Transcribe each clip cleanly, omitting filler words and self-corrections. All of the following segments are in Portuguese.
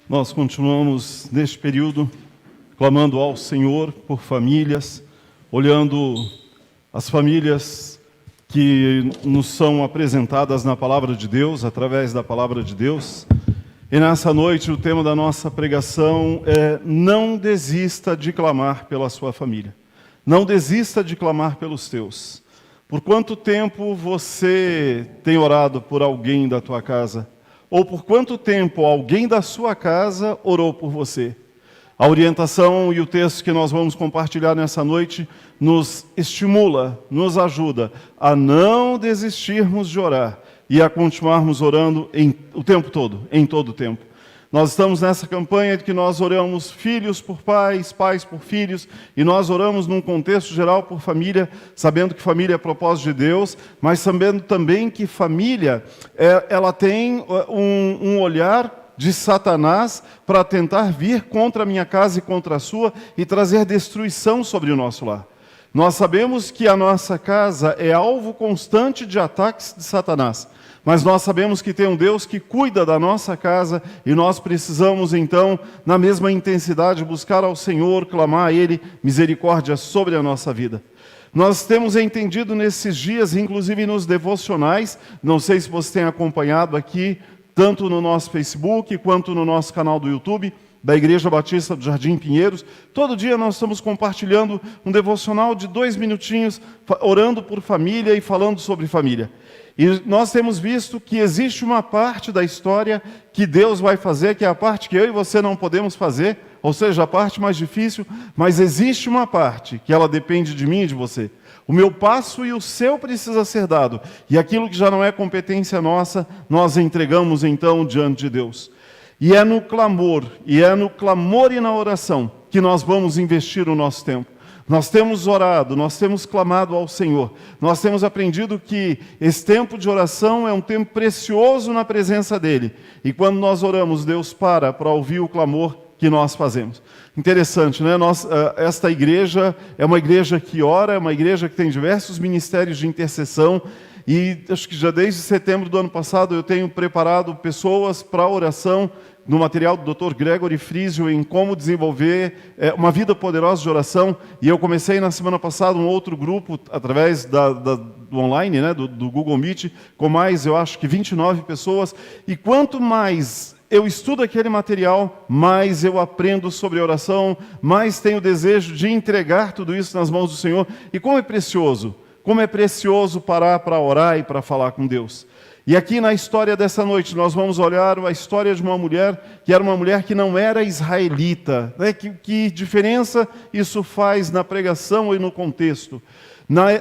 Nós continuamos neste período clamando ao Senhor por famílias, olhando as famílias que nos são apresentadas na Palavra de Deus, através da Palavra de Deus. E nessa noite o tema da nossa pregação é: não desista de clamar pela sua família. Não desista de clamar pelos teus. Por quanto tempo você tem orado por alguém da tua casa? Ou por quanto tempo alguém da sua casa orou por você? A orientação e o texto que nós vamos compartilhar nessa noite nos estimula, nos ajuda a não desistirmos de orar e a continuarmos orando o tempo todo, em todo o tempo. Nós estamos nessa campanha de que nós oramos filhos por pais, pais por filhos, e nós oramos num contexto geral por família, sabendo que família é propósito de Deus, mas sabendo também que família, ela tem um olhar de Satanás para tentar vir contra a minha casa e contra a sua e trazer destruição sobre o nosso lar. Nós sabemos que a nossa casa é alvo constante de ataques de Satanás, mas nós sabemos que tem um Deus que cuida da nossa casa e nós precisamos, então, na mesma intensidade, buscar ao Senhor, clamar a Ele misericórdia sobre a nossa vida. Nós temos entendido nesses dias, inclusive nos devocionais, não sei se você tem acompanhado aqui, tanto no nosso Facebook quanto no nosso canal do YouTube, da Igreja Batista do Jardim Pinheiros. Todo dia nós estamos compartilhando um devocional de 2 minutinhos, orando por família e falando sobre família. E nós temos visto que existe uma parte da história que Deus vai fazer, que é a parte que eu e você não podemos fazer, ou seja, a parte mais difícil, mas existe uma parte que ela depende de mim e de você. O meu passo e o seu precisa ser dado, e aquilo que já não é competência nossa, nós entregamos então diante de Deus. E é no clamor e na oração que nós vamos investir o nosso tempo. Nós temos orado, nós temos clamado ao Senhor. Nós temos aprendido que esse tempo de oração é um tempo precioso na presença dEle. E quando nós oramos, Deus para ouvir o clamor que nós fazemos. Interessante, né? Esta igreja é uma igreja que ora, é uma igreja que tem diversos ministérios de intercessão. E acho que já desde setembro do ano passado eu tenho preparado pessoas para a oração no material do Dr. Gregory Frisio em como desenvolver uma vida poderosa de oração. E eu comecei na semana passada um outro grupo através do online, né, do Google Meet, com mais, eu acho que 29 pessoas. E quanto mais eu estudo aquele material, mais eu aprendo sobre oração, mais tenho desejo de entregar tudo isso nas mãos do Senhor. E como é precioso parar para orar e para falar com Deus. E aqui na história dessa noite, nós vamos olhar a história de uma mulher, que era uma mulher que não era israelita. Né? Que diferença isso faz na pregação e no contexto?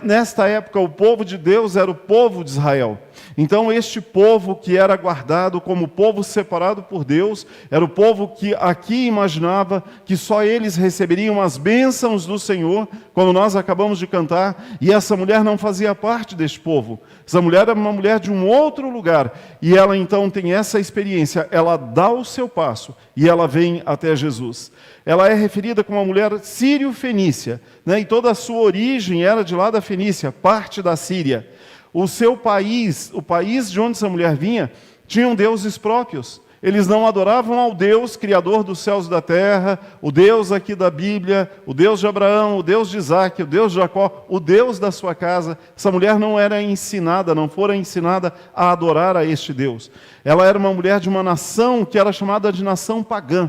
Nesta época, o povo de Deus era o povo de Israel. Então, este povo que era guardado como povo separado por Deus, era o povo que aqui imaginava que só eles receberiam as bênçãos do Senhor, como nós acabamos de cantar, e essa mulher não fazia parte deste povo. Essa mulher era uma mulher de um outro lugar, e ela então tem essa experiência, ela dá o seu passo, e ela vem até Jesus. Ela é referida como uma mulher sírio-fenícia, né? E toda a sua origem era de lá da Fenícia, parte da Síria. O seu país, o país de onde essa mulher vinha, tinham deuses próprios. Eles não adoravam ao Deus, Criador dos céus e da terra, o Deus aqui da Bíblia, o Deus de Abraão, o Deus de Isaac, o Deus de Jacó, o Deus da sua casa. Essa mulher não era ensinada, não fora ensinada a adorar a este Deus. Ela era uma mulher de uma nação que era chamada de nação pagã.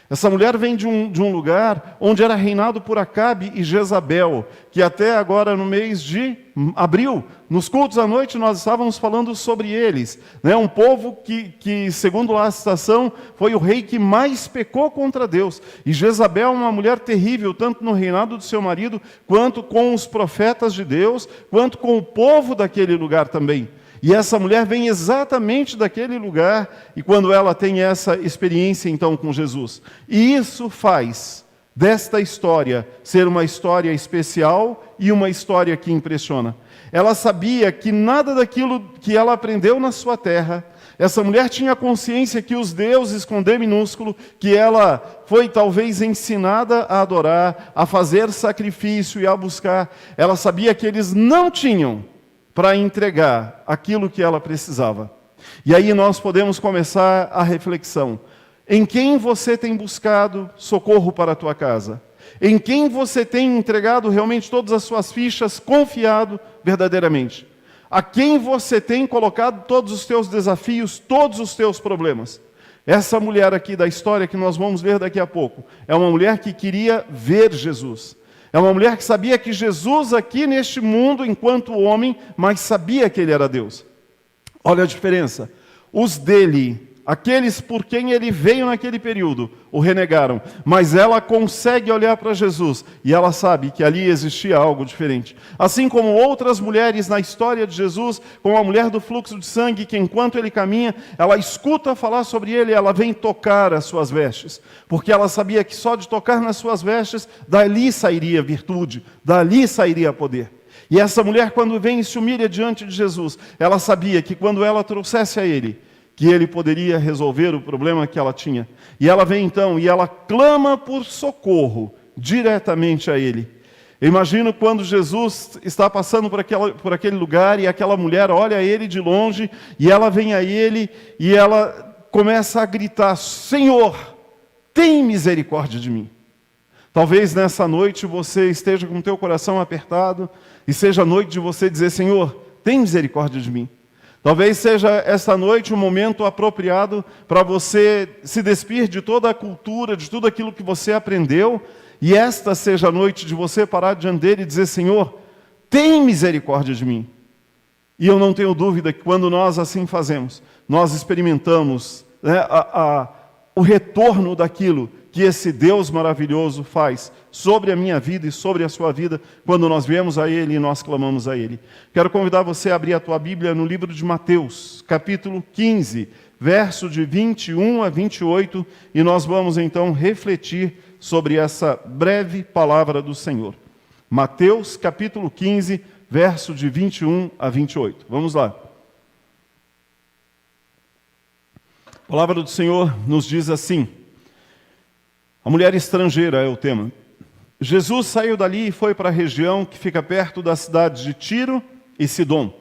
Essa mulher vem de um lugar onde era reinado por Acabe e Jezabel, que até agora no mês de abril, nos cultos à noite, nós estávamos falando sobre eles. Né? Um povo que, segundo lá a citação, foi o rei que mais pecou contra Deus. E Jezabel é uma mulher terrível, tanto no reinado do seu marido, quanto com os profetas de Deus, quanto com o povo daquele lugar também. E essa mulher vem exatamente daquele lugar, e quando ela tem essa experiência então com Jesus. E isso faz desta história ser uma história especial e uma história que impressiona. Ela sabia que nada daquilo que ela aprendeu na sua terra, essa mulher tinha consciência que os deuses com D minúsculo, que ela foi talvez ensinada a adorar, a fazer sacrifício e a buscar, ela sabia que eles não tinham para entregar aquilo que ela precisava. E aí nós podemos começar a reflexão. Em quem você tem buscado socorro para a tua casa? Em quem você tem entregado realmente todas as suas fichas, confiado verdadeiramente? A quem você tem colocado todos os teus desafios, todos os teus problemas? Essa mulher aqui da história que nós vamos ler daqui a pouco, é uma mulher que queria ver Jesus. É uma mulher que sabia que Jesus aqui neste mundo, enquanto homem, mas sabia que ele era Deus. Olha a diferença. Os dele, aqueles por quem ele veio naquele período, o renegaram. Mas ela consegue olhar para Jesus e ela sabe que ali existia algo diferente. Assim como outras mulheres na história de Jesus, como a mulher do fluxo de sangue, que enquanto ele caminha, ela escuta falar sobre ele, ela vem tocar as suas vestes. Porque ela sabia que só de tocar nas suas vestes, dali sairia virtude, dali sairia poder. E essa mulher, quando vem e se humilha diante de Jesus, ela sabia que quando ela trouxesse a ele, que ele poderia resolver o problema que ela tinha. E ela vem então e ela clama por socorro diretamente a ele. Eu imagino quando Jesus está passando por aquele lugar e aquela mulher olha ele de longe e ela vem a ele e ela começa a gritar: Senhor, tem misericórdia de mim. Talvez nessa noite você esteja com o teu coração apertado e seja a noite de você dizer: Senhor, tem misericórdia de mim. Talvez seja esta noite um momento apropriado para você se despir de toda a cultura, de tudo aquilo que você aprendeu, e esta seja a noite de você parar diante dele e dizer: Senhor, tem misericórdia de mim. E eu não tenho dúvida que quando nós assim fazemos, nós experimentamos o retorno daquilo que esse Deus maravilhoso faz sobre a minha vida e sobre a sua vida, quando nós viemos a Ele e nós clamamos a Ele. Quero convidar você a abrir a tua Bíblia no livro de Mateus, capítulo 15, verso de 21 a 28, e nós vamos então refletir sobre essa breve palavra do Senhor. Mateus, capítulo 15, verso de 21 a 28. Vamos lá. A palavra do Senhor nos diz assim: a mulher estrangeira é o tema. Jesus saiu dali e foi para a região que fica perto da cidade de Tiro e Sidom.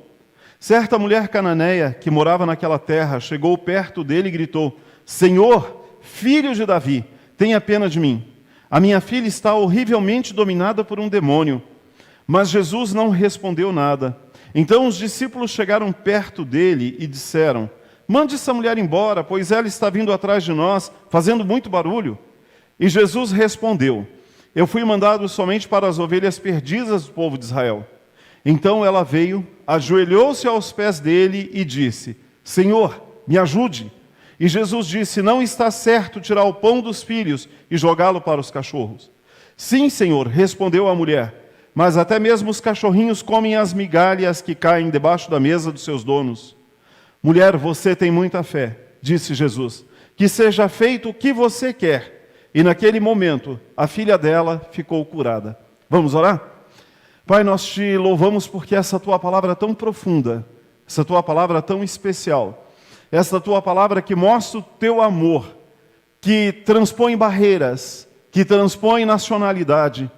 Certa mulher cananeia que morava naquela terra chegou perto dele e gritou: Senhor, filho de Davi, tenha pena de mim. A minha filha está horrivelmente dominada por um demônio. Mas Jesus não respondeu nada. Então os discípulos chegaram perto dele e disseram: Mande essa mulher embora, pois ela está vindo atrás de nós, fazendo muito barulho. E Jesus respondeu: Eu fui mandado somente para as ovelhas perdidas do povo de Israel. Então ela veio, ajoelhou-se aos pés dele e disse: Senhor, me ajude. E Jesus disse: Não está certo tirar o pão dos filhos e jogá-lo para os cachorros. Sim, Senhor, respondeu a mulher, mas até mesmo os cachorrinhos comem as migalhas que caem debaixo da mesa dos seus donos. Mulher, você tem muita fé, disse Jesus, que seja feito o que você quer. E naquele momento, a filha dela ficou curada. Vamos orar? Pai, nós te louvamos porque essa tua palavra é tão profunda, essa tua palavra é tão especial, essa tua palavra que mostra o teu amor, que transpõe barreiras, que transpõe nacionalidade,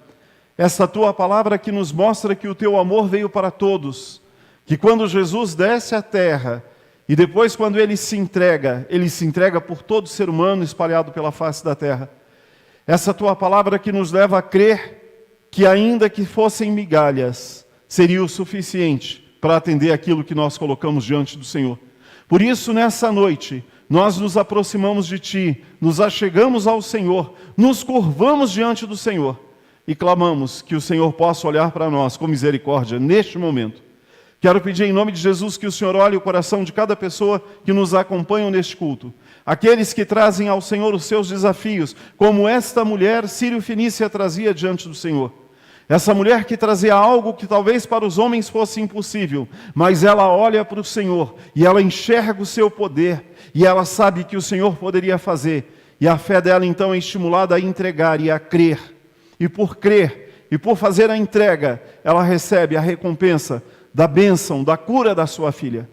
essa tua palavra que nos mostra que o teu amor veio para todos, que quando Jesus desce à terra, e depois quando ele se entrega por todo ser humano espalhado pela face da terra. Essa tua palavra que nos leva a crer que ainda que fossem migalhas, seria o suficiente para atender aquilo que nós colocamos diante do Senhor. Por isso, nessa noite, nós nos aproximamos de Ti, nos achegamos ao Senhor, nos curvamos diante do Senhor e clamamos que o Senhor possa olhar para nós com misericórdia neste momento. Quero pedir em nome de Jesus que o Senhor olhe o coração de cada pessoa que nos acompanha neste culto. Aqueles que trazem ao Senhor os seus desafios, como esta mulher sírio-fenícia trazia diante do Senhor. Essa mulher que trazia algo que talvez para os homens fosse impossível, mas ela olha para o Senhor e ela enxerga o seu poder e ela sabe que o Senhor poderia fazer. E a fé dela então é estimulada a entregar e a crer. E por crer e por fazer a entrega, ela recebe a recompensa da bênção, da cura da sua filha.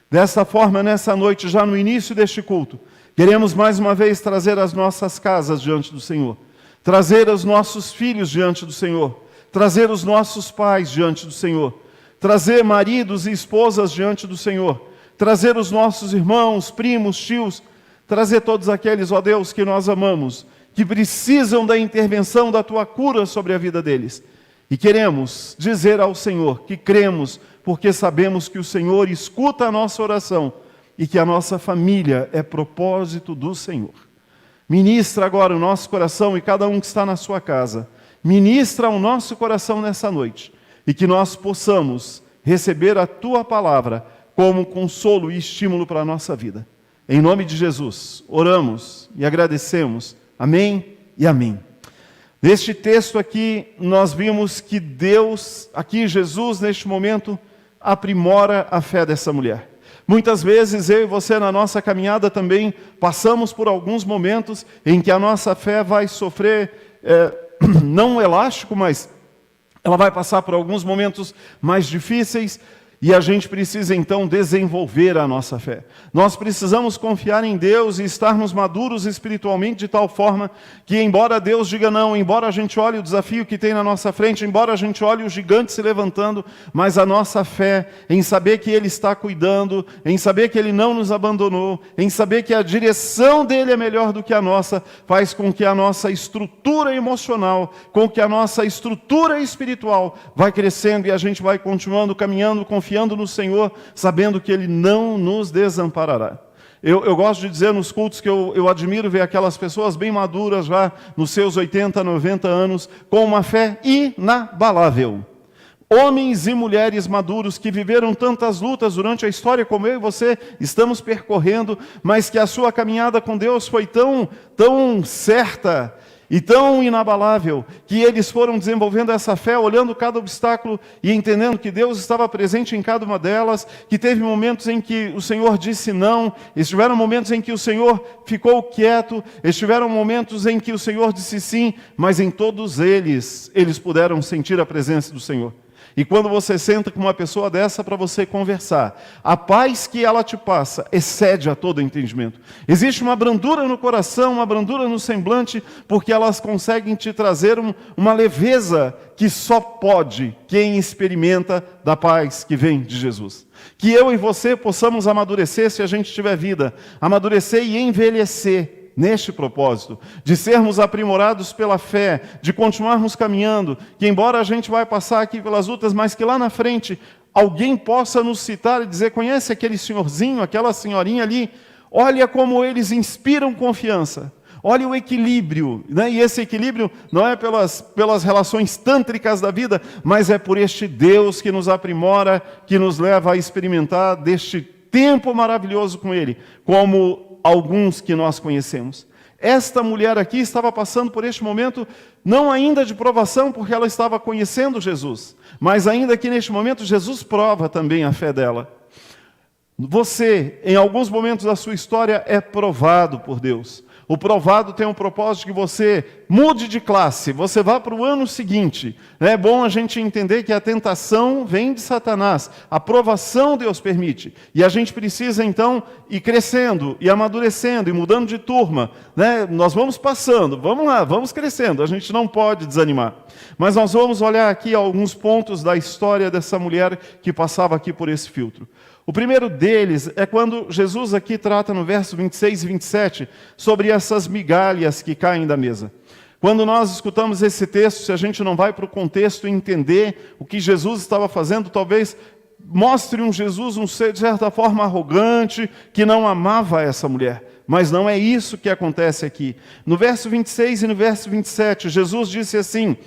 Dessa forma, nessa noite, já no início deste culto, queremos mais uma vez trazer as nossas casas diante do Senhor, trazer os nossos filhos diante do Senhor, trazer os nossos pais diante do Senhor, trazer maridos e esposas diante do Senhor, trazer os nossos irmãos, primos, tios, trazer todos aqueles, ó Deus, que nós amamos, que precisam da intervenção da Tua cura sobre a vida deles. E queremos dizer ao Senhor que cremos, porque sabemos que o Senhor escuta a nossa oração e que a nossa família é propósito do Senhor. Ministra agora o nosso coração e cada um que está na sua casa. Ministra o nosso coração nessa noite e que nós possamos receber a Tua palavra como consolo e estímulo para a nossa vida. Em nome de Jesus, oramos e agradecemos. Amém e amém. Neste texto aqui, nós vimos que Deus, aqui Jesus, neste momento, aprimora a fé dessa mulher. Muitas vezes, eu e você, na nossa caminhada também, passamos por alguns momentos em que a nossa fé vai sofrer, não um elástico, mas ela vai passar por alguns momentos mais difíceis, e a gente precisa então desenvolver a nossa fé. Nós precisamos confiar em Deus e estarmos maduros espiritualmente de tal forma que, embora Deus diga não, embora a gente olhe o desafio que tem na nossa frente, embora a gente olhe o gigante se levantando, mas a nossa fé em saber que Ele está cuidando, em saber que Ele não nos abandonou, em saber que a direção dEle é melhor do que a nossa, faz com que a nossa estrutura emocional, com que a nossa estrutura espiritual vai crescendo e a gente vai continuando caminhando, confiando no Senhor, sabendo que Ele não nos desamparará. Eu gosto de dizer nos cultos que eu admiro ver aquelas pessoas bem maduras já nos seus 80, 90 anos, com uma fé inabalável. Homens e mulheres maduros que viveram tantas lutas durante a história como eu e você estamos percorrendo, mas que a sua caminhada com Deus foi tão certa e tão inabalável, que eles foram desenvolvendo essa fé, olhando cada obstáculo e entendendo que Deus estava presente em cada uma delas, que teve momentos em que o Senhor disse não, estiveram momentos em que o Senhor ficou quieto, estiveram momentos em que o Senhor disse sim, mas em todos eles puderam sentir a presença do Senhor. E quando você senta com uma pessoa dessa para você conversar, a paz que ela te passa excede a todo entendimento. Existe uma brandura no coração, uma brandura no semblante, porque elas conseguem te trazer uma leveza que só pode quem experimenta da paz que vem de Jesus. Que eu e você possamos amadurecer, se a gente tiver vida, amadurecer e envelhecer neste propósito, de sermos aprimorados pela fé, de continuarmos caminhando, que embora a gente vai passar aqui pelas lutas, mas que lá na frente alguém possa nos citar e dizer, conhece aquele senhorzinho, aquela senhorinha ali? Olha como eles inspiram confiança. Olha o equilíbrio, né? E esse equilíbrio não é pelas relações tântricas da vida, mas é por este Deus que nos aprimora, que nos leva a experimentar deste tempo maravilhoso com Ele, como alguns que nós conhecemos. Esta mulher aqui estava passando por este momento, não ainda de provação, porque ela estava conhecendo Jesus, mas ainda que neste momento Jesus prova também a fé dela. Você, em alguns momentos da sua história, é provado por Deus. O provado tem um propósito que você mude de classe, você vá para o ano seguinte. É bom a gente entender que a tentação vem de Satanás, a provação Deus permite. E a gente precisa então ir crescendo, e amadurecendo, e mudando de turma. Nós vamos passando, vamos lá, vamos crescendo, a gente não pode desanimar. Mas nós vamos olhar aqui alguns pontos da história dessa mulher que passava aqui por esse filtro. O primeiro deles é quando Jesus aqui trata no verso 26 e 27 sobre essas migalhas que caem da mesa. Quando nós escutamos esse texto, se a gente não vai para o contexto e entender o que Jesus estava fazendo, talvez mostre um Jesus, de certa forma, arrogante, que não amava essa mulher. Mas não é isso que acontece aqui. No verso 26 e no verso 27, Jesus disse assim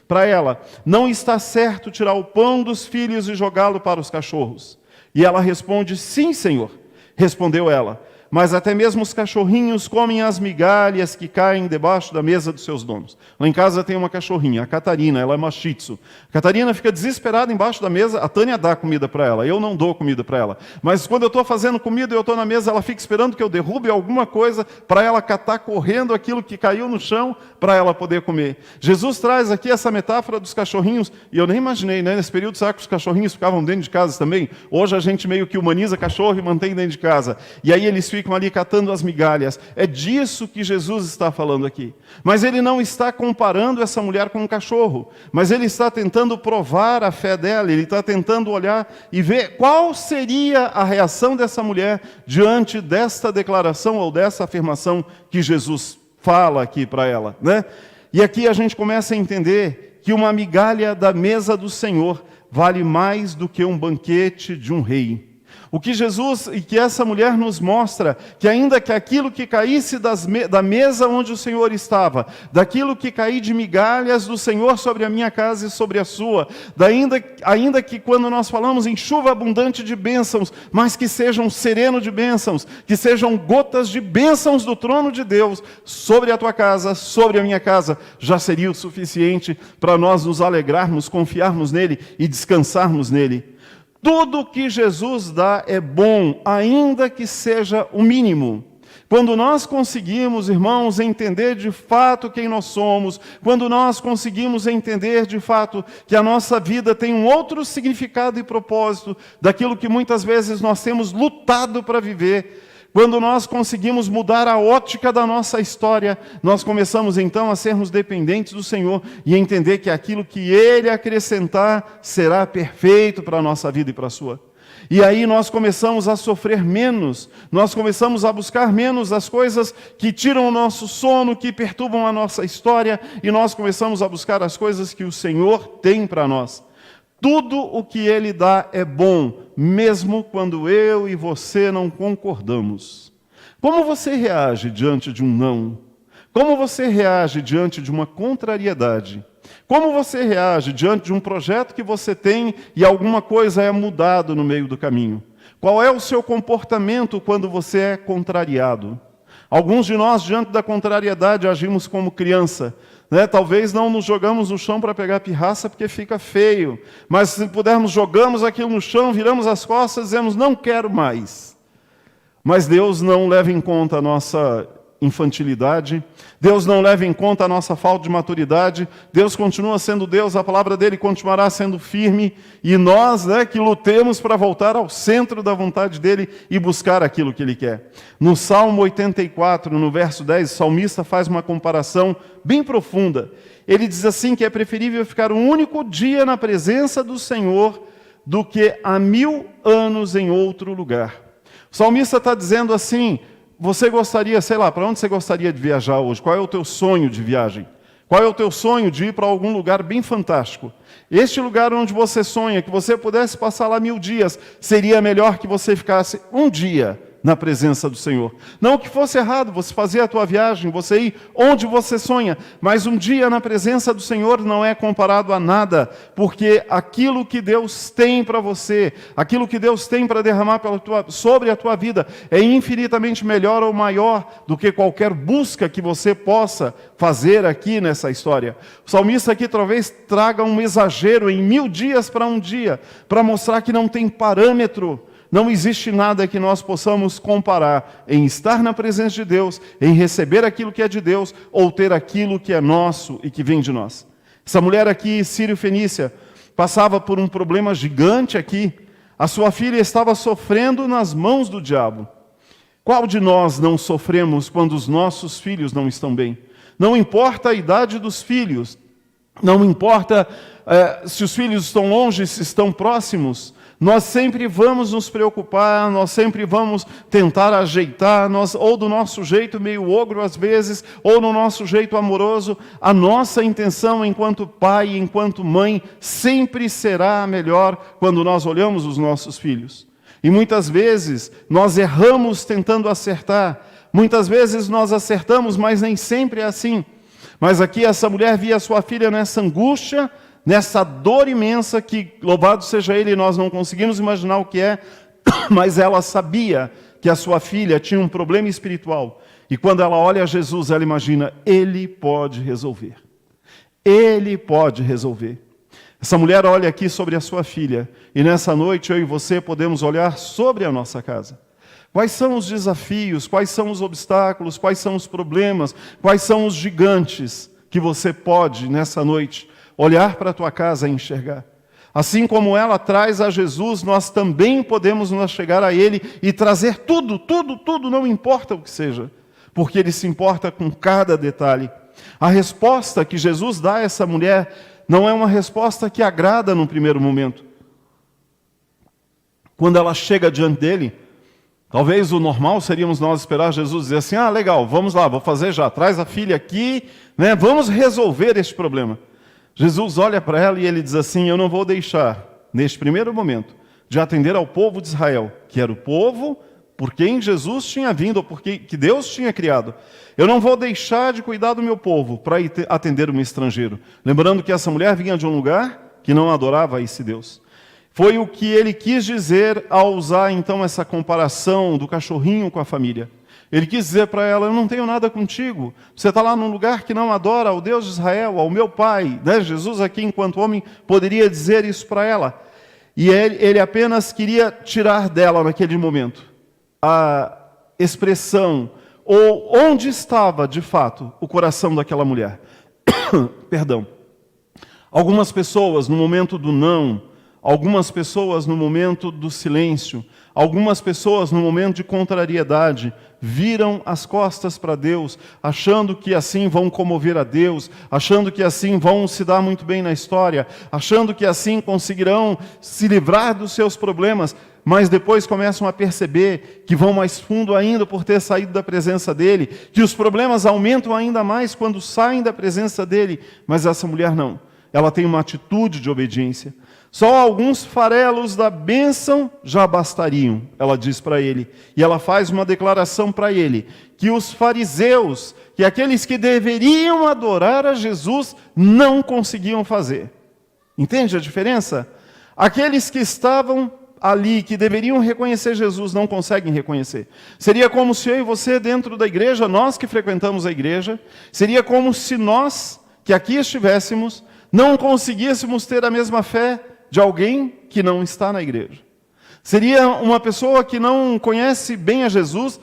para ela, não está certo tirar o pão dos filhos e jogá-lo para os cachorros. E ela responde, sim, Senhor. Respondeu ela, mas até mesmo os cachorrinhos comem as migalhas que caem debaixo da mesa dos seus donos. Lá em casa tem uma cachorrinha, a Catarina, ela é uma shih tzu. A Catarina fica desesperada embaixo da mesa, a Tânia dá comida para ela, eu não dou comida para ela. Mas quando eu estou fazendo comida e eu estou na mesa, ela fica esperando que eu derrube alguma coisa para ela catar correndo aquilo que caiu no chão para ela poder comer. Jesus traz aqui essa metáfora dos cachorrinhos, e eu nem imaginei, nesse período, será que os cachorrinhos ficavam dentro de casa também? Hoje a gente meio que humaniza cachorro e mantém dentro de casa. E aí eles ficam ficam ali catando as migalhas. É disso que Jesus está falando aqui. Mas ele não está comparando essa mulher com um cachorro, mas ele está tentando provar a fé dela, ele está tentando olhar e ver qual seria a reação dessa mulher diante desta declaração ou dessa afirmação que Jesus fala aqui para ela, né? E aqui a gente começa a entender que uma migalha da mesa do Senhor vale mais do que um banquete de um rei. O que Jesus e que essa mulher nos mostra, que ainda que aquilo que caísse da mesa onde o Senhor estava, daquilo que cair de migalhas do Senhor sobre a minha casa e sobre a sua, ainda que quando nós falamos em chuva abundante de bênçãos, mas que sejam sereno de bênçãos, que sejam gotas de bênçãos do trono de Deus sobre a tua casa, sobre a minha casa, já seria o suficiente para nós nos alegrarmos, confiarmos nele e descansarmos nele. Tudo que Jesus dá é bom, ainda que seja o mínimo. Quando nós conseguimos, irmãos, entender de fato quem nós somos, quando nós conseguimos entender de fato que a nossa vida tem um outro significado e propósito daquilo que muitas vezes nós temos lutado para viver, quando nós conseguimos mudar a ótica da nossa história, nós começamos então a sermos dependentes do Senhor e entender que aquilo que Ele acrescentar será perfeito para a nossa vida e para a sua. E aí nós começamos a sofrer menos, nós começamos a buscar menos as coisas que tiram o nosso sono, que perturbam a nossa história, e nós começamos a buscar as coisas que o Senhor tem para nós. Tudo o que Ele dá é bom, mesmo quando eu e você não concordamos. Como você reage diante de um não? Como você reage diante de uma contrariedade? Como você reage diante de um projeto que você tem e alguma coisa é mudado no meio do caminho? Qual é o seu comportamento quando você é contrariado? Alguns de nós, diante da contrariedade, agimos como criança. Talvez não nos jogamos no chão para pegar pirraça porque fica feio, mas se pudermos, jogamos aquilo no chão, viramos as costas e dizemos, não quero mais. Mas Deus não leva em conta a nossa infantilidade, Deus não leva em conta a nossa falta de maturidade, Deus continua sendo Deus, a palavra dele continuará sendo firme, e nós que lutemos para voltar ao centro da vontade dele e buscar aquilo que ele quer. No Salmo 84, no verso 10, o salmista faz uma comparação bem profunda. Ele diz assim que é preferível ficar um único dia na presença do Senhor do que 1000 anos em outro lugar. O salmista está dizendo assim, você gostaria, para onde você gostaria de viajar hoje? Qual é o teu sonho de viagem? Qual é o teu sonho de ir para algum lugar bem fantástico? Este lugar onde você sonha, que você pudesse passar lá 1000 dias, seria melhor que você ficasse um dia na presença do Senhor. Não que fosse errado você fazer a tua viagem, você ir onde você sonha, mas um dia na presença do Senhor não é comparado a nada, porque aquilo que Deus tem para você, aquilo que Deus tem para derramar sobre a tua vida, é infinitamente melhor ou maior do que qualquer busca que você possa fazer aqui nessa história. O salmista aqui talvez traga um exagero em 1000 dias para um dia, para mostrar que não tem parâmetro. Não existe nada que nós possamos comparar em estar na presença de Deus, em receber aquilo que é de Deus, ou ter aquilo que é nosso e que vem de nós. Essa mulher aqui, Sírio-Fenícia, passava por um problema gigante aqui. A sua filha estava sofrendo nas mãos do diabo. Qual de nós não sofremos quando os nossos filhos não estão bem? Não importa a idade dos filhos, não importa se os filhos estão longe, se estão próximos, nós sempre vamos nos preocupar, nós sempre vamos tentar ajeitar, ou do nosso jeito meio ogro às vezes, ou no nosso jeito amoroso. A nossa intenção enquanto pai, enquanto mãe, sempre será a melhor quando nós olhamos os nossos filhos. E muitas vezes nós erramos tentando acertar, muitas vezes nós acertamos, mas nem sempre é assim. Mas aqui essa mulher via sua filha nessa angústia, nessa dor imensa que, louvado seja Ele, nós não conseguimos imaginar o que é, mas ela sabia que a sua filha tinha um problema espiritual. E quando ela olha a Jesus, ela imagina, Ele pode resolver. Ele pode resolver. Essa mulher olha aqui sobre a sua filha, e nessa noite eu e você podemos olhar sobre a nossa casa. Quais são os desafios, quais são os obstáculos, quais são os problemas, quais são os gigantes que você pode, nessa noite, olhar para a tua casa e enxergar? Assim como ela traz a Jesus, nós também podemos nos chegar a Ele e trazer tudo, não importa o que seja, porque Ele se importa com cada detalhe. A resposta que Jesus dá a essa mulher não é uma resposta que agrada no primeiro momento. Quando ela chega diante dele, talvez o normal seríamos nós esperar Jesus dizer assim, legal, vamos lá, vou fazer já, traz a filha aqui, né, vamos resolver este problema. Jesus olha para ela e ele diz assim, eu não vou deixar, neste primeiro momento, de atender ao povo de Israel, que era o povo por quem Jesus tinha vindo, ou por que Deus tinha criado. Eu não vou deixar de cuidar do meu povo para atender um estrangeiro. Lembrando que essa mulher vinha de um lugar que não adorava a esse Deus. Foi o que ele quis dizer ao usar então essa comparação do cachorrinho com a família. Ele quis dizer para ela, eu não tenho nada contigo. Você está lá num lugar que não adora ao Deus de Israel, ao meu Pai. Né? Jesus aqui, enquanto homem, poderia dizer isso para ela. E ele apenas queria tirar dela naquele momento a expressão, ou onde estava, de fato, o coração daquela mulher. Perdão. Algumas pessoas, no momento do não, algumas pessoas no momento do silêncio, algumas pessoas no momento de contrariedade, viram as costas para Deus, achando que assim vão comover a Deus, achando que assim vão se dar muito bem na história, achando que assim conseguirão se livrar dos seus problemas, mas depois começam a perceber que vão mais fundo ainda por ter saído da presença dele, que os problemas aumentam ainda mais quando saem da presença dele, mas essa mulher não. Ela tem uma atitude de obediência. Só alguns farelos da bênção já bastariam, ela diz para ele. E ela faz uma declaração para ele, que os fariseus, que aqueles que deveriam adorar a Jesus, não conseguiam fazer. Entende a diferença? Aqueles que estavam ali, que deveriam reconhecer Jesus, não conseguem reconhecer. Seria como se eu e você dentro da igreja, nós que frequentamos a igreja, seria como se nós, que aqui estivéssemos, não conseguíssemos ter a mesma fé de alguém que não está na igreja. Seria uma pessoa que não conhece bem a Jesus,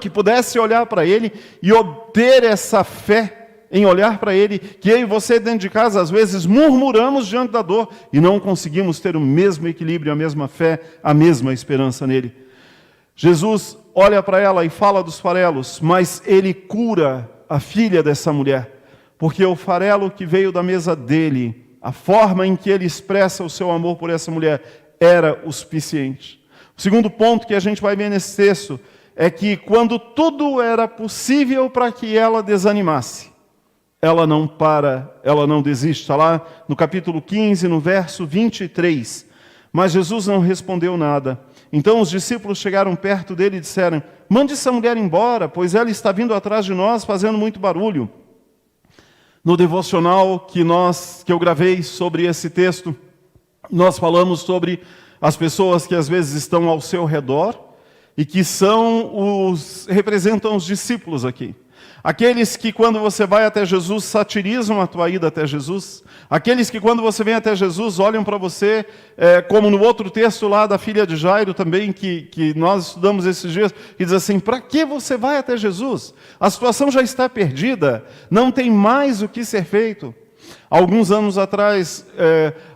que pudesse olhar para ele e ter essa fé em olhar para ele, que eu e você dentro de casa às vezes murmuramos diante da dor e não conseguimos ter o mesmo equilíbrio, a mesma fé, a mesma esperança nele. Jesus olha para ela e fala dos farelos, mas ele cura a filha dessa mulher, porque o farelo que veio da mesa dele, a forma em que ele expressa o seu amor por essa mulher era o suficiente. O segundo ponto que a gente vai ver nesse texto é que quando tudo era possível para que ela desanimasse, ela não para, ela não desiste. Está lá no capítulo 15, no verso 23. Mas Jesus não respondeu nada. Então os discípulos chegaram perto dele e disseram, mande essa mulher embora, pois ela está vindo atrás de nós fazendo muito barulho. No devocional que eu gravei sobre esse texto, nós falamos sobre as pessoas que às vezes estão ao seu redor e que representam os discípulos aqui. Aqueles que quando você vai até Jesus satirizam a tua ida até Jesus. Aqueles que quando você vem até Jesus olham para você, como no outro texto lá da filha de Jairo também, que nós estudamos esses dias, que diz assim, para que você vai até Jesus? A situação já está perdida, não tem mais o que ser feito. Alguns anos atrás,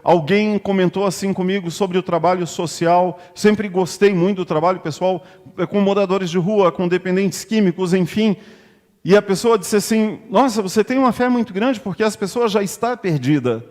alguém comentou assim comigo sobre o trabalho social. Sempre gostei muito do trabalho pessoal com moradores de rua, com dependentes químicos, enfim. E a pessoa disse assim, nossa, você tem uma fé muito grande porque as pessoas já estão perdidas.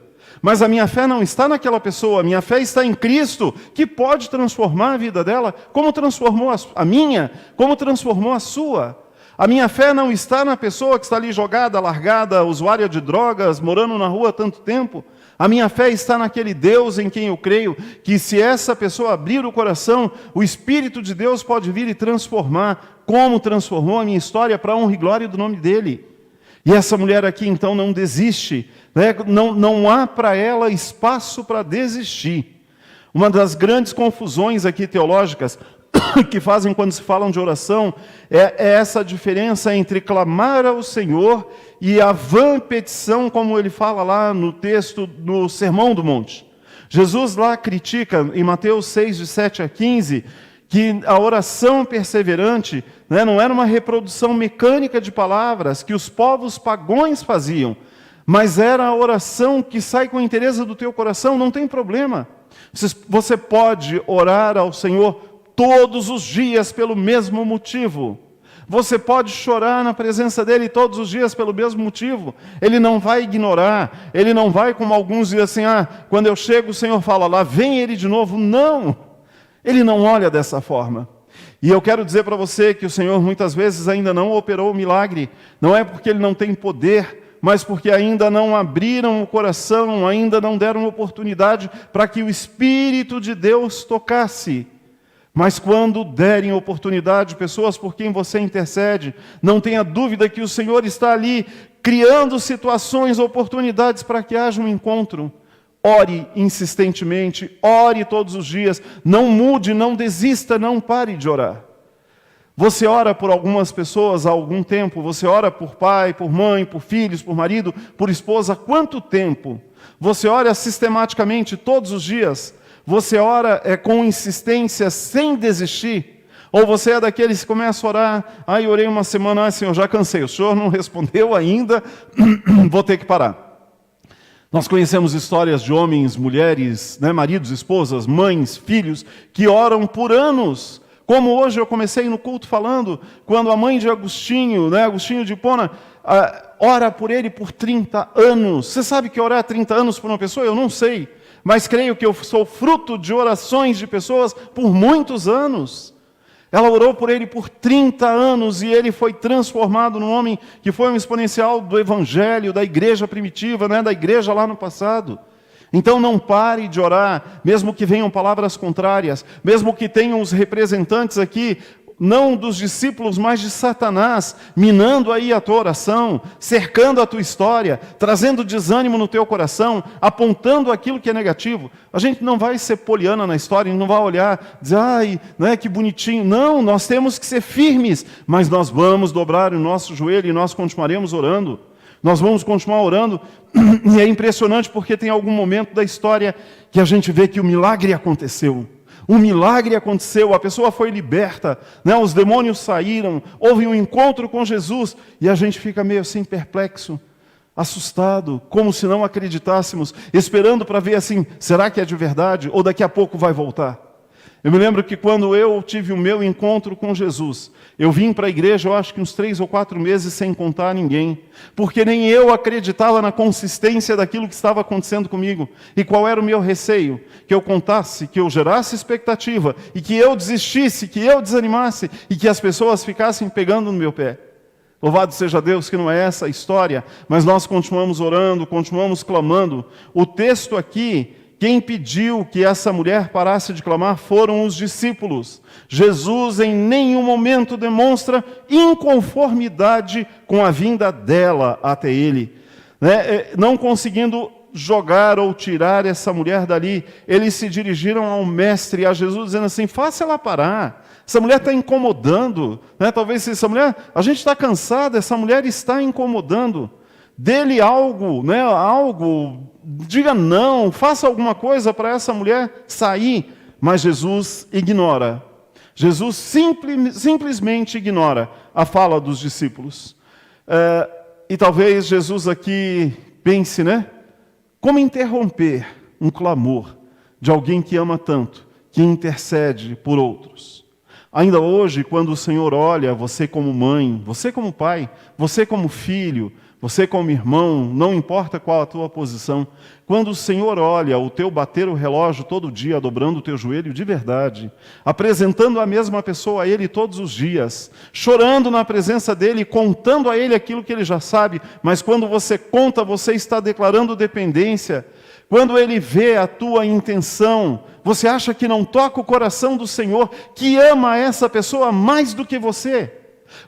Mas a minha fé não está naquela pessoa, a minha fé está em Cristo, que pode transformar a vida dela, como transformou a minha, como transformou a sua. A minha fé não está na pessoa que está ali jogada, largada, usuária de drogas, morando na rua há tanto tempo. A minha fé está naquele Deus em quem eu creio, que se essa pessoa abrir o coração, o Espírito de Deus pode vir e transformar, como transformou a minha história para a honra e glória do nome dEle. E essa mulher aqui então não desiste, né? Não há para ela espaço para desistir. Uma das grandes confusões aqui teológicas que fazem quando se falam de oração é essa diferença entre clamar ao Senhor e a vã petição, como ele fala lá no texto no Sermão do Monte. Jesus lá critica em Mateus 6, de 7 a 15, que a oração perseverante, né, não era uma reprodução mecânica de palavras que os povos pagãos faziam, mas era a oração que sai com a inteireza do teu coração, não tem problema. Você pode orar ao Senhor todos os dias pelo mesmo motivo. Você pode chorar na presença dEle todos os dias pelo mesmo motivo. Ele não vai ignorar, Ele não vai, como alguns dizem assim, quando eu chego o Senhor fala, lá vem Ele de novo. Não, Ele não olha dessa forma. E eu quero dizer para você que o Senhor muitas vezes ainda não operou o milagre, não é porque Ele não tem poder, mas porque ainda não abriram o coração, ainda não deram oportunidade para que o Espírito de Deus tocasse. Mas quando derem oportunidade, pessoas por quem você intercede, não tenha dúvida que o Senhor está ali, criando situações, oportunidades para que haja um encontro. Ore insistentemente, ore todos os dias, não mude, não desista, não pare de orar. Você ora por algumas pessoas há algum tempo, você ora por pai, por mãe, por filhos, por marido, por esposa, há quanto tempo? Você ora sistematicamente todos os dias? Você ora com insistência, sem desistir? Ou você é daqueles que começa a orar, eu orei uma semana, Senhor, já cansei, o Senhor não respondeu ainda, vou ter que parar. Nós conhecemos histórias de homens, mulheres, maridos, esposas, mães, filhos, que oram por anos. Como hoje eu comecei no culto falando, quando a mãe de Agostinho, Agostinho de Hipona, ora por ele por 30 anos. Você sabe que orar 30 anos por uma pessoa? Eu não sei, mas creio que eu sou fruto de orações de pessoas por muitos anos. Ela orou por ele por 30 anos e ele foi transformado num homem que foi um exponencial do evangelho, da igreja primitiva, da igreja lá no passado. Então não pare de orar, mesmo que venham palavras contrárias, mesmo que tenham os representantes aqui, não dos discípulos, mas de Satanás, minando aí a tua oração, cercando a tua história, trazendo desânimo no teu coração, apontando aquilo que é negativo. A gente não vai ser poliana na história, não vai olhar, dizer, que bonitinho. Não, nós temos que ser firmes, mas nós vamos dobrar o nosso joelho e nós continuaremos orando. Nós vamos continuar orando, e é impressionante porque tem algum momento da história que a gente vê que o milagre aconteceu. Um milagre aconteceu, a pessoa foi liberta, os demônios saíram, houve um encontro com Jesus, e a gente fica meio assim perplexo, assustado, como se não acreditássemos, esperando para ver assim, será que é de verdade, ou daqui a pouco vai voltar? Eu me lembro que quando eu tive o meu encontro com Jesus, eu vim para a igreja, eu acho que uns 3 ou 4 meses sem contar a ninguém, porque nem eu acreditava na consistência daquilo que estava acontecendo comigo. E qual era o meu receio? Que eu contasse, que eu gerasse expectativa, e que eu desistisse, que eu desanimasse, e que as pessoas ficassem pegando no meu pé. Louvado seja Deus que não é essa a história, mas nós continuamos orando, continuamos clamando. O texto aqui, quem pediu que essa mulher parasse de clamar foram os discípulos. Jesus em nenhum momento demonstra inconformidade com a vinda dela até ele. Não conseguindo jogar ou tirar essa mulher dali, eles se dirigiram ao mestre, a Jesus, dizendo assim, faça ela parar. Essa mulher está incomodando. Talvez essa mulher, a gente está cansado, essa mulher está incomodando. Dê-lhe algo, diga não, faça alguma coisa para essa mulher sair. Mas Jesus ignora. Jesus simplesmente ignora a fala dos discípulos. E talvez Jesus aqui pense, como interromper um clamor de alguém que ama tanto, que intercede por outros. Ainda hoje, quando o Senhor olha você como mãe, você como pai, você como filho, você como irmão, não importa qual a tua posição, quando o Senhor olha o teu bater o relógio todo dia, dobrando o teu joelho de verdade, apresentando a mesma pessoa a Ele todos os dias, chorando na presença dEle, contando a Ele aquilo que Ele já sabe, mas quando você conta, você está declarando dependência. Quando Ele vê a tua intenção, você acha que não toca o coração do Senhor, que ama essa pessoa mais do que você?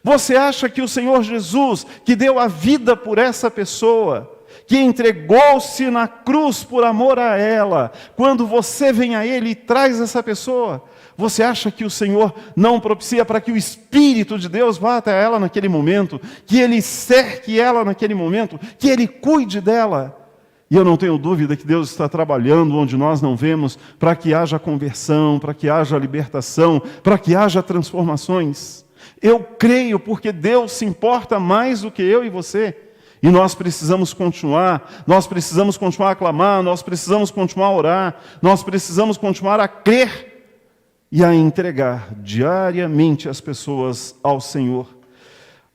Você acha que o Senhor Jesus, que deu a vida por essa pessoa, que entregou-se na cruz por amor a ela, quando você vem a Ele e traz essa pessoa, você acha que o Senhor não propicia para que o Espírito de Deus vá até ela naquele momento, que Ele cerque ela naquele momento, que Ele cuide dela? E eu não tenho dúvida que Deus está trabalhando onde nós não vemos, para que haja conversão, para que haja libertação, para que haja transformações. Eu creio porque Deus se importa mais do que eu e você. E nós precisamos continuar a clamar, nós precisamos continuar a orar, nós precisamos continuar a crer e a entregar diariamente as pessoas ao Senhor.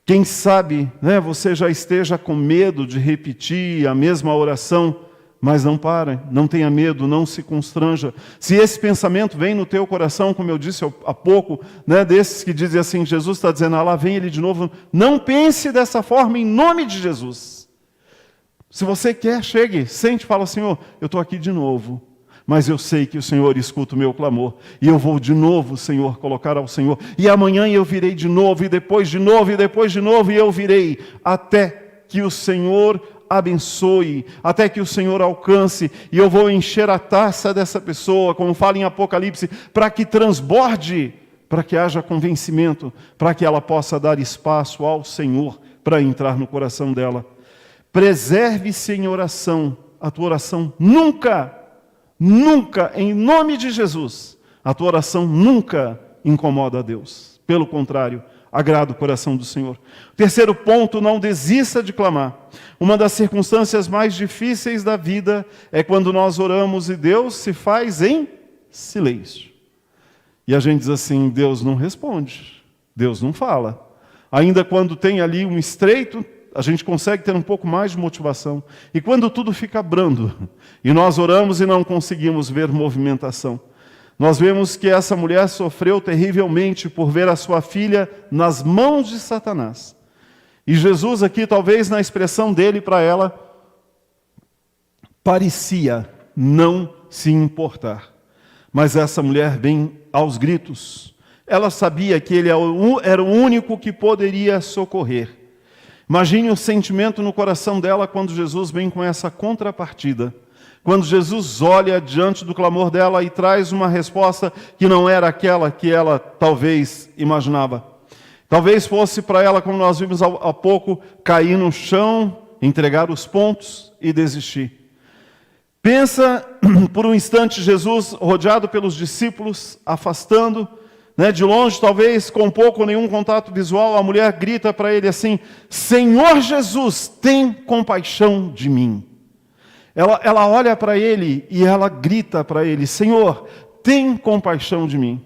Quem sabe, você já esteja com medo de repetir a mesma oração, mas não pare, não tenha medo, não se constranja. Se esse pensamento vem no teu coração, como eu disse há pouco, desses que dizem assim, Jesus está dizendo, lá vem ele de novo, não pense dessa forma em nome de Jesus. Se você quer, chegue, sente e fala, Senhor, eu estou aqui de novo, mas eu sei que o Senhor escuta o meu clamor, e eu vou de novo, Senhor, colocar ao Senhor, e amanhã eu virei de novo, e depois de novo, e depois de novo, e eu virei, até que o Senhor abençoe, até que o Senhor alcance, e eu vou encher a taça dessa pessoa, como fala em Apocalipse, para que transborde, para que haja convencimento, para que ela possa dar espaço ao Senhor, para entrar no coração dela. Preserve-se em oração, a tua oração nunca, em nome de Jesus, a tua oração nunca incomoda a Deus, pelo contrário, agrada o coração do Senhor. Terceiro ponto, não desista de clamar. Uma das circunstâncias mais difíceis da vida é quando nós oramos e Deus se faz em silêncio. E a gente diz assim, Deus não responde, Deus não fala. Ainda quando tem ali um estreito, a gente consegue ter um pouco mais de motivação. E quando tudo fica brando, e nós oramos e não conseguimos ver movimentação, nós vemos que essa mulher sofreu terrivelmente por ver a sua filha nas mãos de Satanás. E Jesus aqui, talvez na expressão dele para ela, parecia não se importar. Mas essa mulher vem aos gritos. Ela sabia que ele era o único que poderia socorrer. Imagine o sentimento no coração dela quando Jesus vem com essa contrapartida. Quando Jesus olha diante do clamor dela e traz uma resposta que não era aquela que ela talvez imaginava. Talvez fosse para ela, como nós vimos há pouco, cair no chão, entregar os pontos e desistir. Pensa por um instante Jesus rodeado pelos discípulos, afastando, de longe, talvez com pouco ou nenhum contato visual, a mulher grita para ele assim, Senhor Jesus, tem compaixão de mim. Ela olha para ele e ela grita para ele, Senhor, tem compaixão de mim.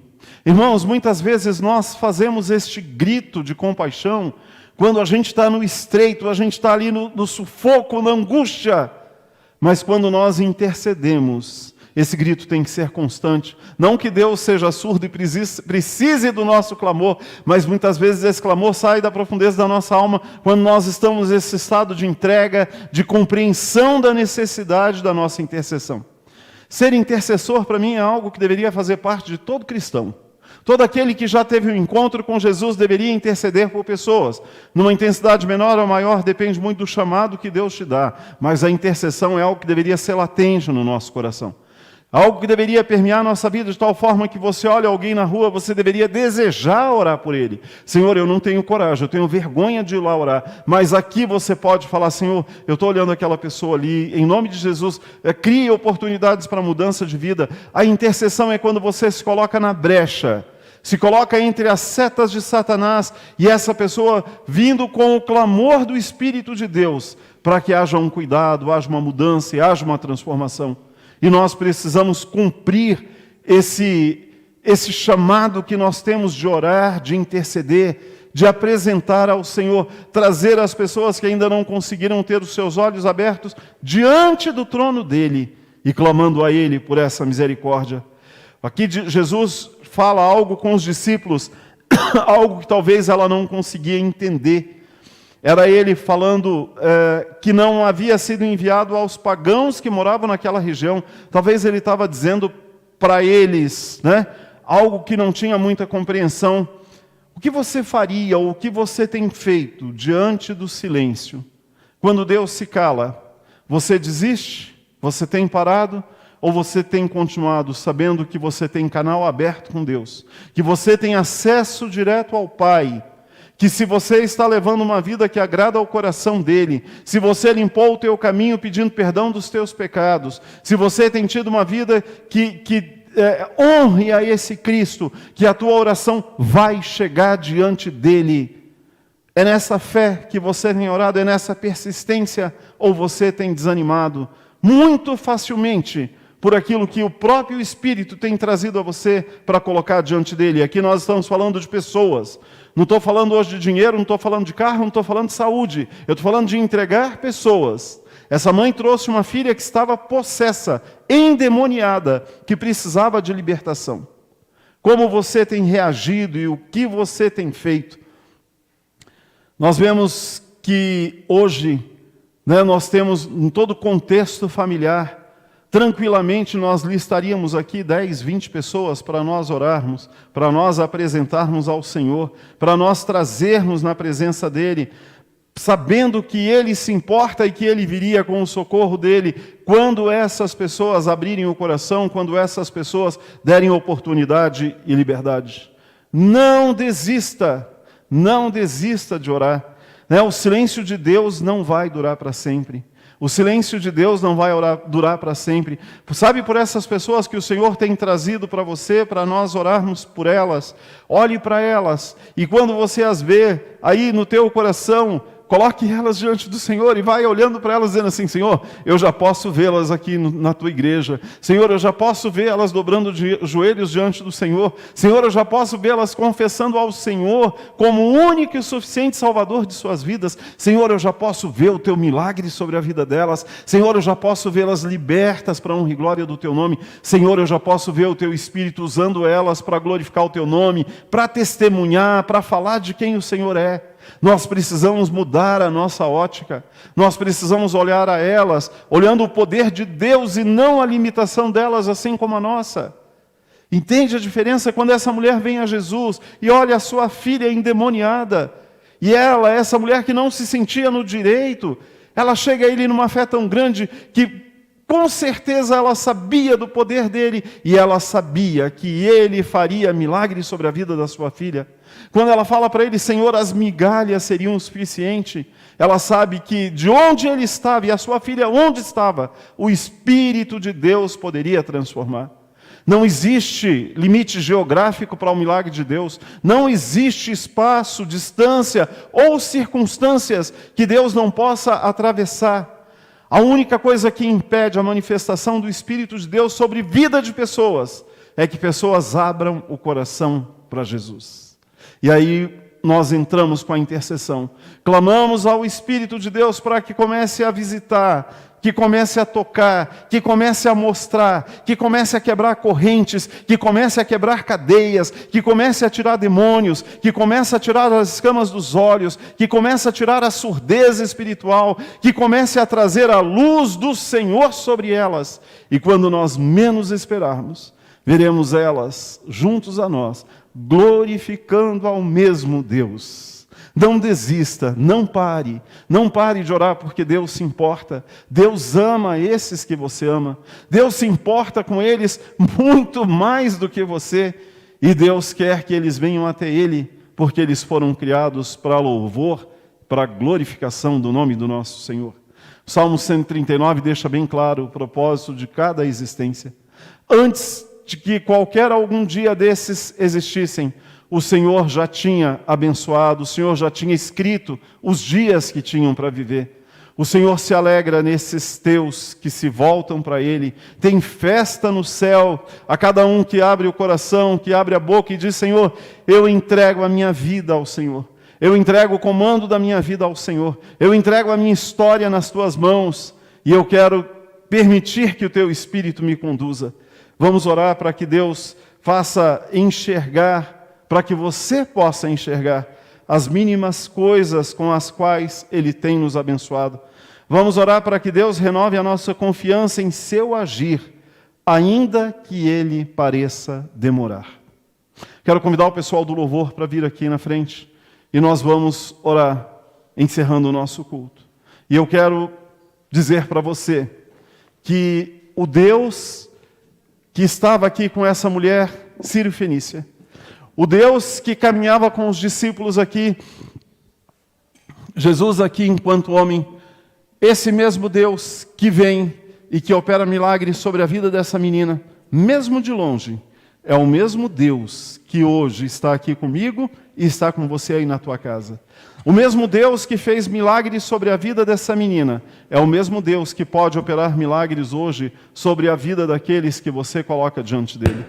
Irmãos, muitas vezes nós fazemos este grito de compaixão quando a gente está no estreito, a gente está ali no sufoco, na angústia. Mas quando nós intercedemos, esse grito tem que ser constante. Não que Deus seja surdo e precise do nosso clamor, mas muitas vezes esse clamor sai da profundeza da nossa alma quando nós estamos nesse estado de entrega, de compreensão da necessidade da nossa intercessão. Ser intercessor, para mim, é algo que deveria fazer parte de todo cristão. Todo aquele que já teve um encontro com Jesus deveria interceder por pessoas. Numa intensidade menor ou maior, depende muito do chamado que Deus te dá. Mas a intercessão é algo que deveria ser latente no nosso coração. Algo que deveria permear a nossa vida de tal forma que você olha alguém na rua, você deveria desejar orar por ele. Senhor, eu não tenho coragem, eu tenho vergonha de ir lá orar. Mas aqui você pode falar, Senhor, eu estou olhando aquela pessoa ali, em nome de Jesus, crie oportunidades para mudança de vida. A intercessão é quando você se coloca na brecha, se coloca entre as setas de Satanás e essa pessoa vindo com o clamor do Espírito de Deus, para que haja um cuidado, haja uma mudança e haja uma transformação. E nós precisamos cumprir esse chamado que nós temos de orar, de interceder, de apresentar ao Senhor, trazer as pessoas que ainda não conseguiram ter os seus olhos abertos diante do trono dEle e clamando a Ele por essa misericórdia. Aqui Jesus fala algo com os discípulos, algo que talvez ela não conseguia entender. Era ele falando que não havia sido enviado aos pagãos que moravam naquela região. Talvez ele estava dizendo para eles, algo que não tinha muita compreensão. O que você faria, ou o que você tem feito diante do silêncio? Quando Deus se cala, você desiste? Você tem parado? Ou você tem continuado sabendo que você tem canal aberto com Deus? Que você tem acesso direto ao Pai? Que se você está levando uma vida que agrada ao coração dele, se você limpou o teu caminho pedindo perdão dos teus pecados, se você tem tido uma vida que honre a esse Cristo, que a tua oração vai chegar diante dele. É nessa fé que você tem orado? É nessa persistência? Ou você tem desanimado muito facilmente por aquilo que o próprio Espírito tem trazido a você para colocar diante dele? Aqui nós estamos falando de pessoas. Não estou falando hoje de dinheiro, não estou falando de carro, não estou falando de saúde. Eu estou falando de entregar pessoas. Essa mãe trouxe uma filha que estava possessa, endemoniada, que precisava de libertação. Como você tem reagido e o que você tem feito? Nós vemos que hoje, nós temos em todo o contexto familiar, tranquilamente nós listaríamos aqui 10, 20 pessoas para nós orarmos, para nós apresentarmos ao Senhor, para nós trazermos na presença dEle, sabendo que Ele se importa e que Ele viria com o socorro dEle, quando essas pessoas abrirem o coração, quando essas pessoas derem oportunidade e liberdade. Não desista de orar. O silêncio de Deus não vai durar para sempre. O silêncio de Deus não vai durar para sempre. Sabe, por essas pessoas que o Senhor tem trazido para você, para nós orarmos por elas, olhe para elas, e quando você as vê aí no teu coração, coloque elas diante do Senhor e vai olhando para elas dizendo assim: Senhor, eu já posso vê-las aqui na tua igreja. Senhor, eu já posso ver elas dobrando joelhos diante do Senhor. Senhor, eu já posso vê-las confessando ao Senhor como o único e suficiente Salvador de suas vidas. Senhor, eu já posso ver o teu milagre sobre a vida delas. Senhor, eu já posso vê-las libertas para a honra e glória do teu nome. Senhor, eu já posso ver o teu Espírito usando elas para glorificar o teu nome, para testemunhar, para falar de quem o Senhor é. Nós precisamos mudar a nossa ótica, nós precisamos olhar a elas, olhando o poder de Deus e não a limitação delas, assim como a nossa. Entende a diferença quando essa mulher vem a Jesus e olha a sua filha endemoniada, e ela, essa mulher que não se sentia no direito, ela chega a ele numa fé tão grande que com certeza ela sabia do poder dele e ela sabia que ele faria milagres sobre a vida da sua filha. Quando ela fala para ele: Senhor, as migalhas seriam o suficiente, ela sabe que de onde ele estava e a sua filha onde estava, o Espírito de Deus poderia transformar. Não existe limite geográfico para o milagre de Deus, não existe espaço, distância ou circunstâncias que Deus não possa atravessar. A única coisa que impede a manifestação do Espírito de Deus sobre vida de pessoas é que pessoas abram o coração para Jesus. E aí nós entramos com a intercessão. Clamamos ao Espírito de Deus para que comece a visitar, que comece a tocar, que comece a mostrar, que comece a quebrar correntes, que comece a quebrar cadeias, que comece a tirar demônios, que comece a tirar as escamas dos olhos, que comece a tirar a surdez espiritual, que comece a trazer a luz do Senhor sobre elas. E quando nós menos esperarmos, veremos elas juntos a nós, glorificando ao mesmo Deus. Não desista, não pare de orar, porque Deus se importa. Deus ama esses que você ama. Deus se importa com eles muito mais do que você. E Deus quer que eles venham até Ele, porque eles foram criados para louvor, para a glorificação do nome do nosso Senhor. O Salmo 139 deixa bem claro o propósito de cada existência. Antes de que qualquer algum dia desses existissem, o Senhor já tinha abençoado, o Senhor já tinha escrito os dias que tinham para viver. O Senhor se alegra nesses teus que se voltam para Ele. Tem festa no céu a cada um que abre o coração, que abre a boca e diz: Senhor, eu entrego a minha vida ao Senhor. Eu entrego o comando da minha vida ao Senhor. Eu entrego a minha história nas Tuas mãos. E eu quero permitir que o Teu Espírito me conduza. Vamos orar para que Deus faça enxergar, para que você possa enxergar as mínimas coisas com as quais Ele tem nos abençoado. Vamos orar para que Deus renove a nossa confiança em seu agir, ainda que Ele pareça demorar. Quero convidar o pessoal do louvor para vir aqui na frente e nós vamos orar, encerrando o nosso culto. E eu quero dizer para você que o Deus que estava aqui com essa mulher sírio-fenícia, o Deus que caminhava com os discípulos aqui, Jesus aqui enquanto homem, esse mesmo Deus que vem e que opera milagres sobre a vida dessa menina, mesmo de longe, é o mesmo Deus que hoje está aqui comigo e está com você aí na tua casa. O mesmo Deus que fez milagres sobre a vida dessa menina é o mesmo Deus que pode operar milagres hoje sobre a vida daqueles que você coloca diante dele.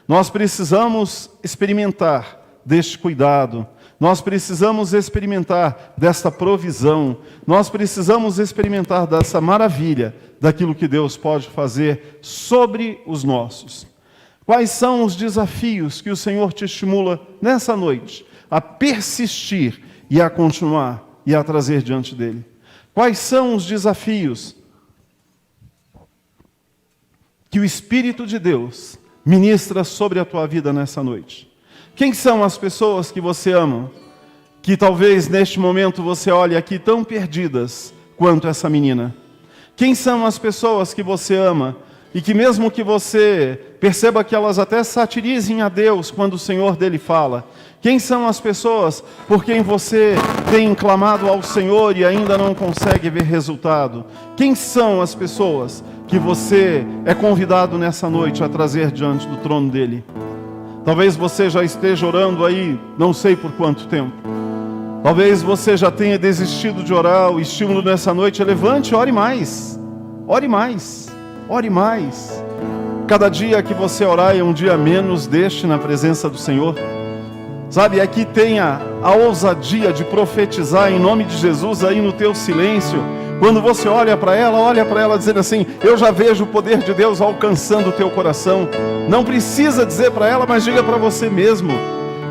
Nós precisamos experimentar deste cuidado, nós precisamos experimentar desta provisão, nós precisamos experimentar dessa maravilha daquilo que Deus pode fazer sobre os nossos. Quais são os desafios que o Senhor te estimula nessa noite a persistir e a continuar e a trazer diante dele? Quais são os desafios que o Espírito de Deus ministra sobre a tua vida nessa noite? Quem são as pessoas que você ama, que talvez neste momento você olhe aqui tão perdidas quanto essa menina? Quem são as pessoas que você ama e que mesmo que você perceba que elas até satirizem a Deus quando o Senhor dele fala? Quem são as pessoas por quem você tem clamado ao Senhor e ainda não consegue ver resultado? Quem são as pessoas que você é convidado nessa noite a trazer diante do trono dele? Talvez você já esteja orando aí, não sei por quanto tempo. Talvez você já tenha desistido de orar. O estímulo nessa noite é: levante, ore mais. Ore mais. Ore mais. Cada dia que você orar é um dia menos deste na presença do Senhor. Sabe, aqui tenha a ousadia de profetizar em nome de Jesus aí no teu silêncio. Quando você olha para ela dizendo assim: eu já vejo o poder de Deus alcançando o teu coração. Não precisa dizer para ela, mas diga para você mesmo.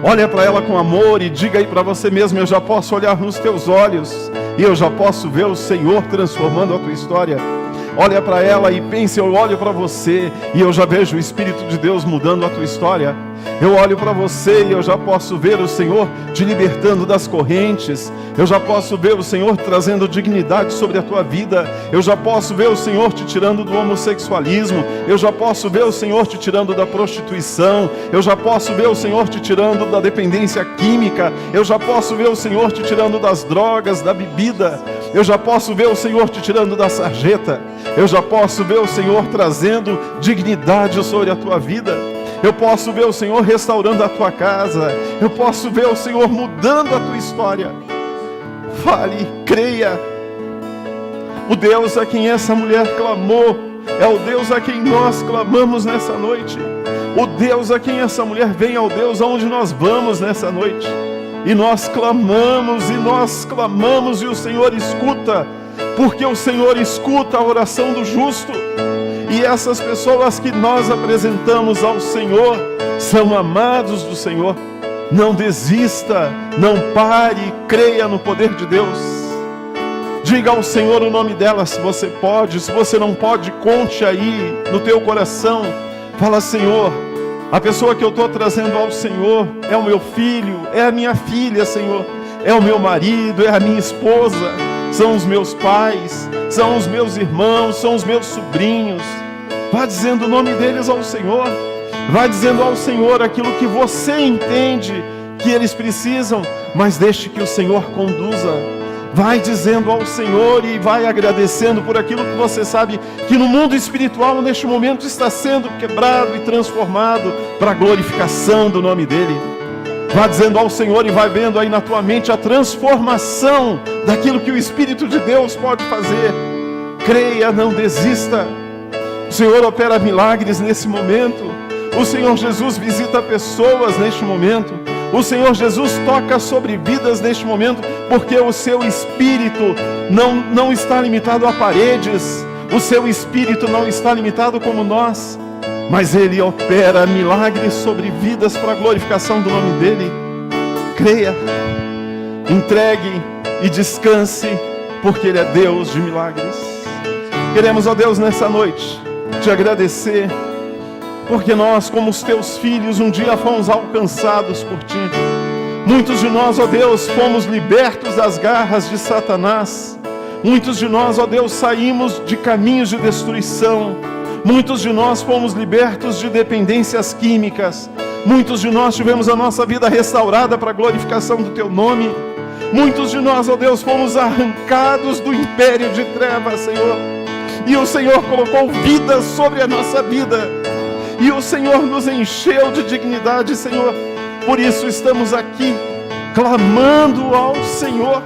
Olha para ela com amor e diga aí para você mesmo: eu já posso olhar nos teus olhos e eu já posso ver o Senhor transformando a tua história. Olha para ela e pense: eu olho para você e eu já vejo o Espírito de Deus mudando a tua história. Eu olho para você e eu já posso ver o Senhor te libertando das correntes. Eu já posso ver o Senhor trazendo dignidade sobre a tua vida. Eu já posso ver o Senhor te tirando do homossexualismo. Eu já posso ver o Senhor te tirando da prostituição. Eu já posso ver o Senhor te tirando da dependência química. Eu já posso ver o Senhor te tirando das drogas, da bebida. Eu já posso ver o Senhor te tirando da sarjeta. Eu já posso ver o Senhor trazendo dignidade sobre a tua vida. Eu posso ver o Senhor restaurando a tua casa. Eu posso ver o Senhor mudando a tua história. Fale, creia. O Deus a quem essa mulher clamou é o Deus a quem nós clamamos nessa noite. O Deus a quem essa mulher vem é o Deus aonde nós vamos nessa noite. E nós clamamos e o Senhor escuta, porque o Senhor escuta a oração do justo. E essas pessoas que nós apresentamos ao Senhor são amados do Senhor. Não desista, não pare, creia no poder de Deus. Diga ao Senhor o nome dela se você pode. Se você não pode, conte aí no teu coração. Fala: Senhor, a pessoa que eu estou trazendo ao Senhor é o meu filho, é a minha filha, Senhor. É o meu marido, é a minha esposa, são os meus pais, são os meus irmãos, são os meus sobrinhos. Vá dizendo o nome deles ao Senhor. Vá dizendo ao Senhor aquilo que você entende que eles precisam, mas deixe que o Senhor conduza. Vai dizendo ao Senhor e vai agradecendo por aquilo que você sabe que no mundo espiritual neste momento está sendo quebrado e transformado para a glorificação do nome dEle. Vá dizendo ao Senhor e vai vendo aí na tua mente a transformação daquilo que o Espírito de Deus pode fazer. Creia, não desista. O Senhor opera milagres nesse momento. O Senhor Jesus visita pessoas neste momento. O Senhor Jesus toca sobre vidas neste momento, porque o seu Espírito não está limitado a paredes. O seu Espírito não está limitado como nós, mas Ele opera milagres sobre vidas para a glorificação do nome dEle. Creia, entregue e descanse, porque Ele é Deus de milagres. Queremos, ó Deus, nessa noite te agradecer, porque nós, como os teus filhos, um dia fomos alcançados por ti. Muitos de nós, ó Deus, fomos libertos das garras de Satanás. Muitos de nós, ó Deus, saímos de caminhos de destruição. Muitos de nós fomos libertos de dependências químicas. Muitos de nós tivemos a nossa vida restaurada para a glorificação do teu nome. Muitos de nós, ó Deus, fomos arrancados do império de trevas, Senhor. E o Senhor colocou vida sobre a nossa vida. E o Senhor nos encheu de dignidade, Senhor. Por isso estamos aqui, clamando ao Senhor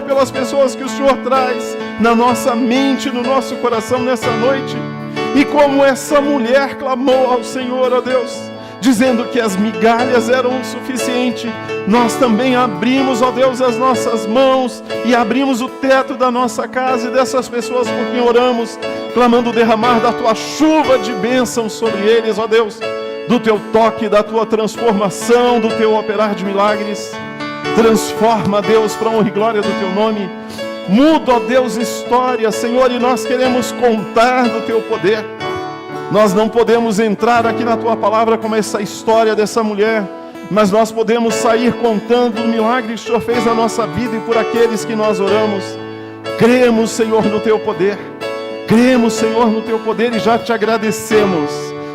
pelas pessoas que o Senhor traz na nossa mente, no nosso coração nessa noite. E como essa mulher clamou ao Senhor, ó Deus, dizendo que as migalhas eram o suficiente, nós também abrimos, ó Deus, as nossas mãos e abrimos o teto da nossa casa e dessas pessoas por quem oramos, clamando o derramar da tua chuva de bênção sobre eles, ó Deus, do teu toque, da tua transformação, do teu operar de milagres. Transforma, Deus, para a honra e glória do teu nome. Muda, ó Deus, história, Senhor, e nós queremos contar do teu poder. Nós não podemos entrar aqui na tua palavra como essa história dessa mulher, mas nós podemos sair contando o milagre que o Senhor fez na nossa vida e por aqueles que nós oramos. Cremos, Senhor, no teu poder. Cremos, Senhor, no teu poder e já te agradecemos,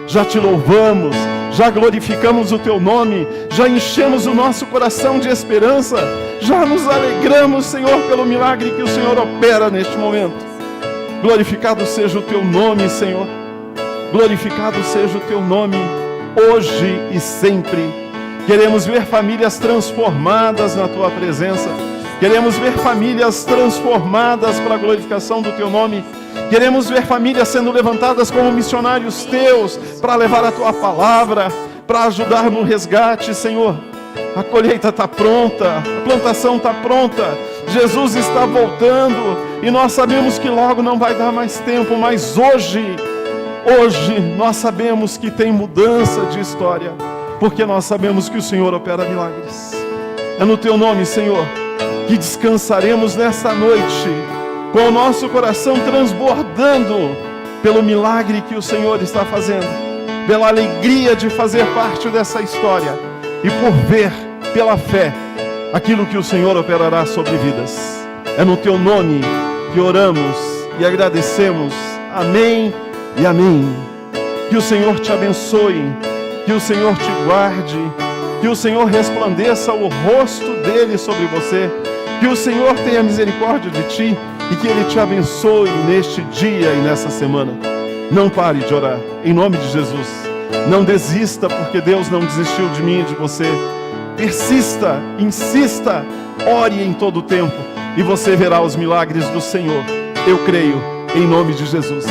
já te louvamos, já glorificamos o teu nome, já enchemos o nosso coração de esperança, já nos alegramos, Senhor, pelo milagre que o Senhor opera neste momento. Glorificado seja o teu nome, Senhor. Glorificado seja o teu nome, hoje e sempre. Queremos ver famílias transformadas na tua presença. Queremos ver famílias transformadas para a glorificação do teu nome. Queremos ver famílias sendo levantadas como missionários teus, para levar a tua palavra, para ajudar no resgate, Senhor. A colheita está pronta, a plantação está pronta, Jesus está voltando, e nós sabemos que logo não vai dar mais tempo, mas hoje nós sabemos que tem mudança de história, porque nós sabemos que o Senhor opera milagres. É no teu nome, Senhor, que descansaremos nesta noite, com o nosso coração transbordando pelo milagre que o Senhor está fazendo, pela alegria de fazer parte dessa história e por ver, pela fé, aquilo que o Senhor operará sobre vidas. É no teu nome que oramos e agradecemos. Amém e amém. Que o Senhor te abençoe, que o Senhor te guarde, que o Senhor resplandeça o rosto dele sobre você, que o Senhor tenha misericórdia de ti e que Ele te abençoe neste dia e nessa semana. Não pare de orar, em nome de Jesus. Não desista, porque Deus não desistiu de mim e de você. Persista, insista, ore em todo o tempo e você verá os milagres do Senhor. Eu creio, em nome de Jesus.